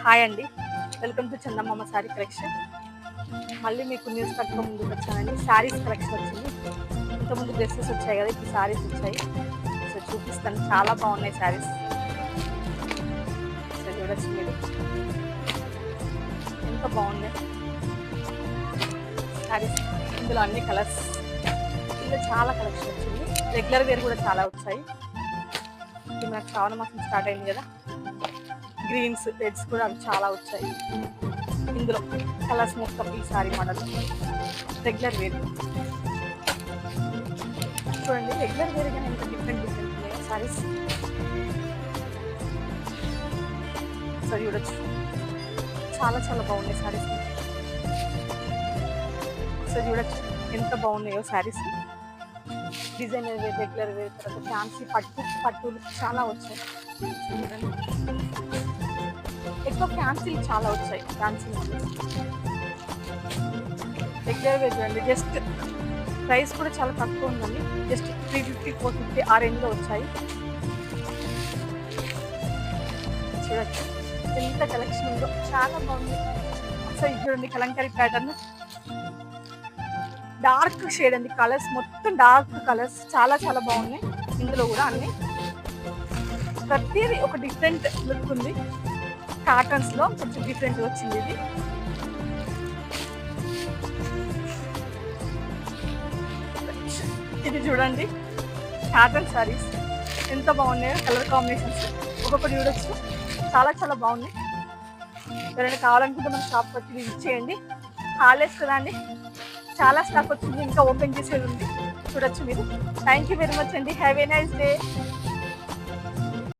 Hi అండి, welcome to Chandamama sari collection. మళ్ళీ మీకు న్యూస్ తక్కువ ముందుకు వచ్చానండి. శారీస్ కలెక్షన్ వచ్చింది. ఇంతకుముందు డ్రెస్సెస్ వచ్చాయి కదా, ఇప్పుడు శారీస్ వచ్చాయి. సో చూపిస్తాను, చాలా బాగున్నాయి శారీస్. సో చూడొచ్చు మీరు, ఎంత బాగుంది శారీస్. ఇందులో అన్ని కలర్స్, ఇందులో చాలా కలెక్షన్ వచ్చింది. రెగ్యులర్ వేర్ కూడా చాలా వచ్చాయి. ఇది మనకు శ్రావణ మాసం స్టార్ట్ అయింది కదా, గ్రీన్స్ రెడ్స్ కూడా అవి చాలా వచ్చాయి. ఇందులో కలర్స్ మొత్తం ఈ సారీ మోడల్ రెగ్యులర్ వేర్ చూడండి. రెగ్యులర్ వేర్ కానీ ఎంత డిఫరెంట్ ఉన్నాయి సారీస్. సో చూడొచ్చు, చాలా చాలా బాగున్నాయి సారీస్. సో చూడొచ్చు ఎంత బాగున్నాయో saris. Designer wear, regular wear, తర్వాత ఫ్యాన్సీ పట్టులు చాలా వచ్చాయి. చూడండి, ఎక్కువ ఫ్యాన్సీలు చాలా వచ్చాయి. ఫ్యాన్సీ రెగ్యులర్ వేర్ చూడండి, జస్ట్ ప్రైస్ కూడా చాలా తక్కువ ఉందండి. జస్ట్ 350, 450 ఆ రేంజ్లో వచ్చాయి. చూడచ్చు ఎంత కలెక్షన్ ఉందో, చాలా బాగుంది. సో ఇది చూడండి, కలంకారీ ప్యాటర్న్, డార్క్ షేడ్ అండి. కలర్స్ మొత్తం డార్క్ కలర్స్, చాలా చాలా బాగున్నాయి. ఇందులో కూడా అన్ని ప్రతిదీ ఒక డిఫరెంట్ లుక్ ఉంది. కాటన్స్ లో కొంచెం డిఫరెంట్ వచ్చింది ఇది. ఇది చూడండి, కాటన్ సారీస్ ఎంత బాగున్నాయో. కలర్ కాంబినేషన్స్ ఒక్కొక్కటి చూడొచ్చు, చాలా చాలా బాగున్నాయి. ఎవరైనా కావాలనుకుంటే మన షాప్కి వచ్చి విజిట్ చేయండి. హాలిడేస్ కదా అండి, చాలా స్టాక్ వచ్చింది, ఇంకా ఓపెన్ చేసేది ఉంది. చూడొచ్చు మీరు. థ్యాంక్ యూ వెరీ మచ్ అండి. Have a nice day.